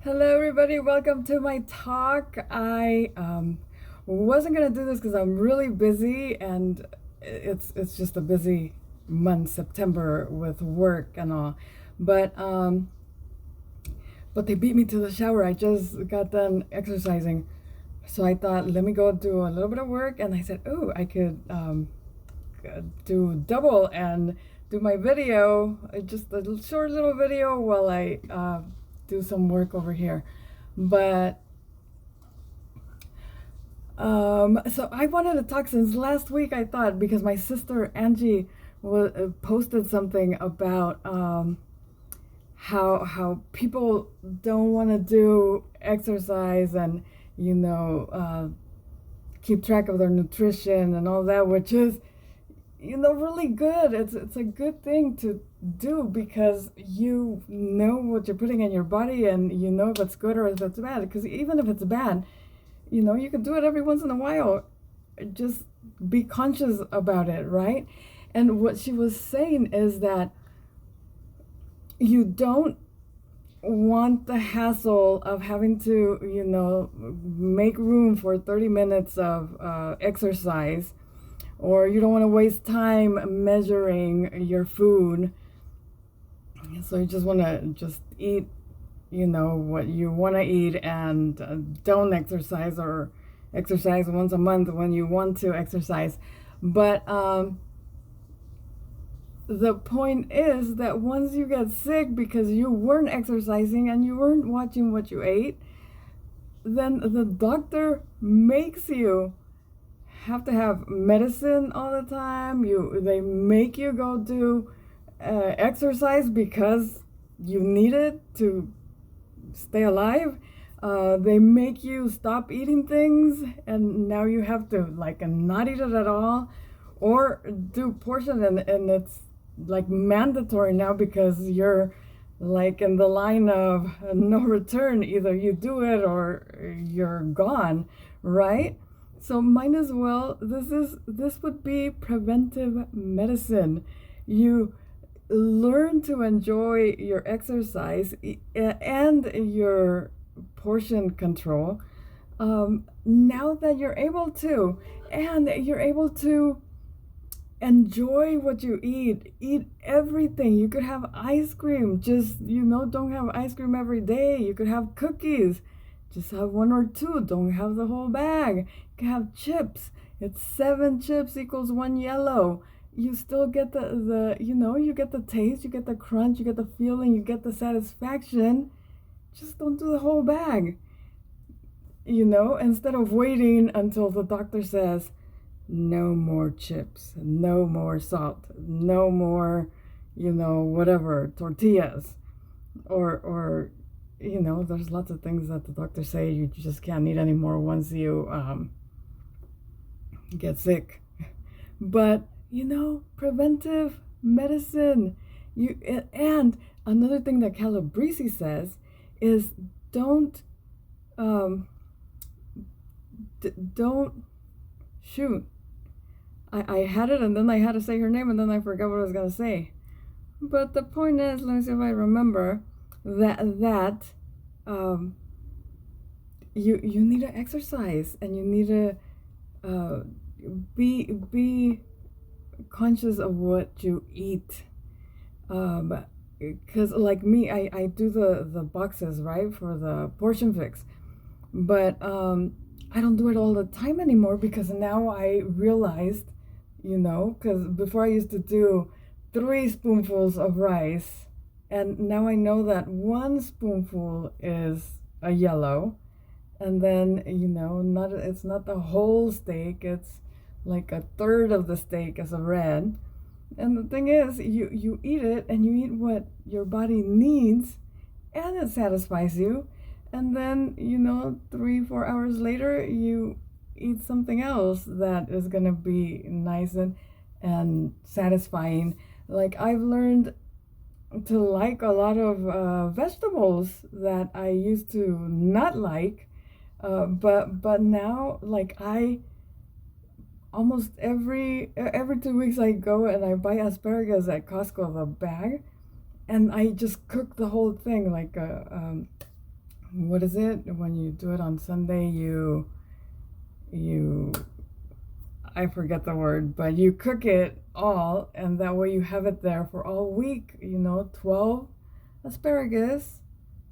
Hello, everybody. Welcome to my talk. I wasn't gonna do this because I'm really busy, and it's just a busy month, September, with work and all. But um, but they beat me to the shower. I just got done exercising, so I thought, let me go do a little bit of work. And I said, oh, I could do double and do my video, just a short little video while I do some work over here. But so I wanted to talk since last week. I thought because my sister Angie posted something about how people don't want to do exercise and you know keep track of their nutrition and all that, which is really good. It's a good thing to do because you know what you're putting in your body and you know if it's good or if it's bad. Because even if it's bad, you can do it every once in a while. Just be conscious about it, right? And what she was saying is that you don't want the hassle of having to, make room for 30 minutes of exercise, or you don't want to waste time measuring your food. So you just want to just eat what you want to eat, and don't exercise, or exercise once a month when you want to exercise. But the point is that once you get sick because you weren't exercising and you weren't watching what you ate, then the doctor makes you have to have medicine all the time. They make you go do exercise because you need it to stay alive. They make you stop eating things, and now you have to like not eat it at all, or do portion, and it's like mandatory now because you're like in the line of no return. Either you do it or you're gone, right? So might as well, this would be preventive medicine. You learn to enjoy your exercise and your portion control, now that you're able to, and you're able to enjoy what you eat everything. You could have ice cream, just don't have ice cream every day. You could have cookies, just have one or two, don't have the whole bag. You can have chips. It's 7 chips equals 1 yellow. You still get the you get the taste, you get the crunch, you get the feeling, you get the satisfaction. Just don't do the whole bag, instead of waiting until the doctor says no more chips, no more salt, no more, whatever, tortillas, or there's lots of things that the doctors say you just can't eat anymore once you get sick. But preventive medicine. And another thing that Calabrese says is don't don't shoot. I had it, and then I had to say her name, and then I forgot what I was gonna say. But the point is, let me see if I remember that you need to exercise, and you need to be conscious of what you eat. Because like me, I do the boxes, right, for the portion fix. But I don't do it all the time anymore because now I realized, because before I used to do 3 spoonfuls of rice, and now I know that 1 spoonful is a yellow, and then it's not the whole steak, it's like a third of the steak is a red. And the thing is, you eat it, and you eat what your body needs, and it satisfies you. And then 3-4 hours later you eat something else that is gonna be nice and satisfying. Like, I've learned to like a lot of vegetables that I used to not like, but now, like, I almost every 2 weeks I go and I buy asparagus at Costco, the bag, and I just cook the whole thing, like what is it? When you do it on Sunday, you I forget the word, but you cook it all, and that way you have it there for all week. 12 asparagus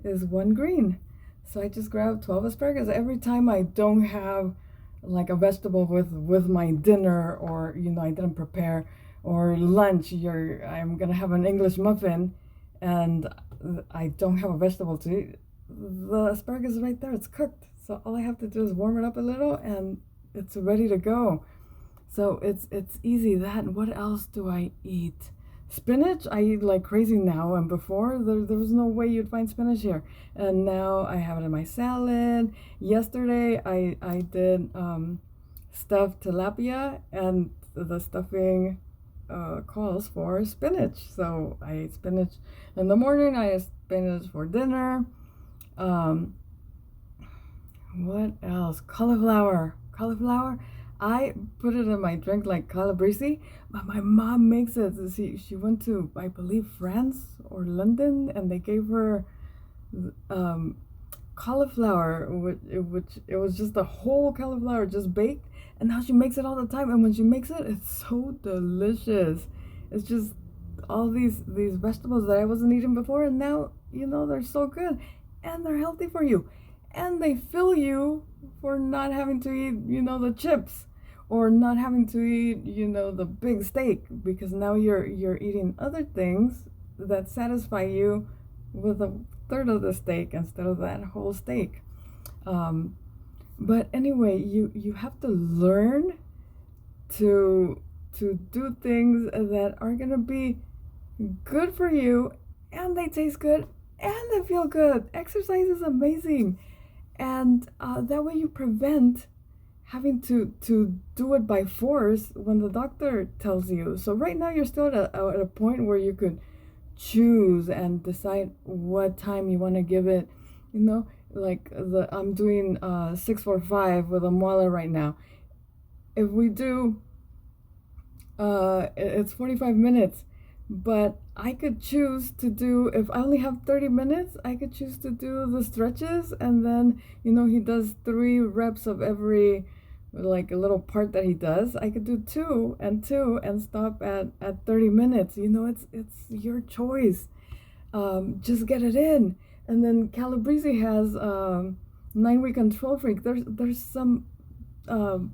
is one green. So I just grab 12 asparagus every time I don't have like a vegetable with my dinner, or I didn't prepare, or lunch. I'm gonna have an English muffin, and I don't have a vegetable to eat. The asparagus is right there. It's cooked. So all I have to do is warm it up a little, and it's ready to go. So it's easy. That, what else do I eat? Spinach I eat like crazy now, and before there was no way you'd find spinach here. And now I have it in my salad. Yesterday I did stuffed tilapia, and the stuffing calls for spinach. So I ate spinach in the morning, I ate spinach for dinner. Um, what else? Cauliflower. Cauliflower. I put it in my drink like calabrese, but my mom makes it. She went to, I believe, France or London, and they gave her um, cauliflower, which it was just a whole cauliflower just baked, and now she makes it all the time. And when she makes it, it's so delicious. It's just all these vegetables that I wasn't eating before, and now they're so good, and they're healthy for you, and they fill you for not having to eat the chips, or not having to eat the big steak, because now you're eating other things that satisfy you with a third of the steak instead of that whole steak. But anyway, you have to learn to do things that are gonna be good for you, and they taste good, and they feel good. Exercise is amazing, and that way you prevent having to do it by force when the doctor tells you. So right now you're still at a point where you could choose and decide what time you want to give it. Like I'm doing 645 with a muela right now. If we do it's 45 minutes, but I could choose to do, if I only have 30 minutes, I could choose to do the stretches, and then he does 3 reps of every, like, a little part that he does. I could do 2 and 2 and stop at 30 minutes. It's your choice. Just get it in. And then Calabrese has 9-week control freak. There's some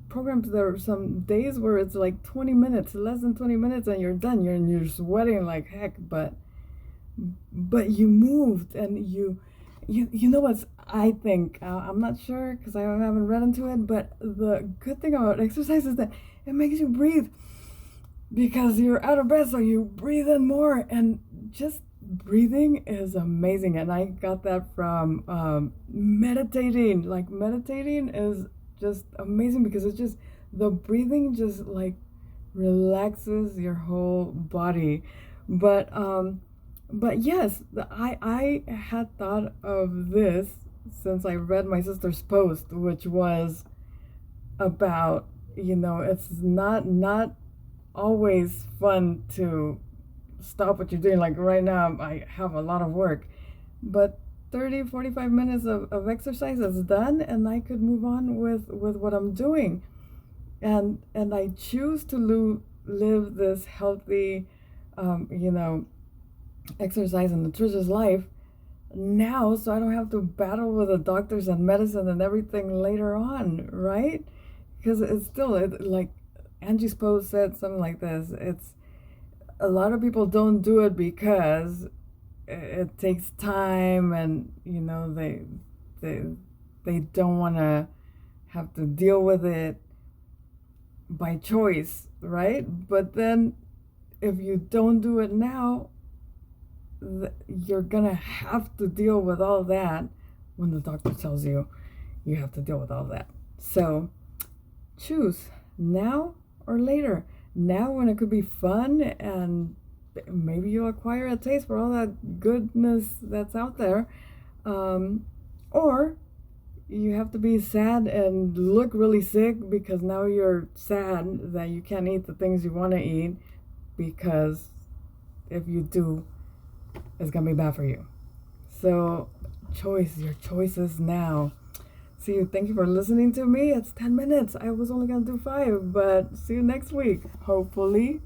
programs, there are some days where it's like 20 minutes, less than 20 minutes, and you're done. You're sweating like heck, but you moved, and you know what's, I think, I'm not sure because I haven't read into it, but the good thing about exercise is that it makes you breathe, because you're out of breath, so you breathe in more, and just breathing is amazing. And I got that from meditating. Like, meditating is just amazing, because it's just, the breathing just like relaxes your whole body. But yes, I had thought of this since I read my sister's post, which was about, it's not always fun to stop what you're doing. Like right now I have a lot of work, but 30-45 minutes of exercise is done, and I could move on with what I'm doing. And I choose to live this healthy exercise and nutritious life now, so I don't have to battle with the doctors and medicine and everything later on, right? Because it's still, like Angie's post said something like this. It's, a lot of people don't do it because it takes time, and they don't want to have to deal with it by choice, right? But then if you don't do it now, you're gonna have to deal with all that when the doctor tells you you have to deal with all that. So choose now or later. Now, when it could be fun, and maybe you'll acquire a taste for all that goodness that's out there, or you have to be sad and look really sick because now you're sad that you can't eat the things you want to eat, because if you do, it's gonna be bad for you. So choice. Your choice is now. See you. Thank you for listening to me. It's 10 minutes. I was only going to do 5, but see you next week. Hopefully.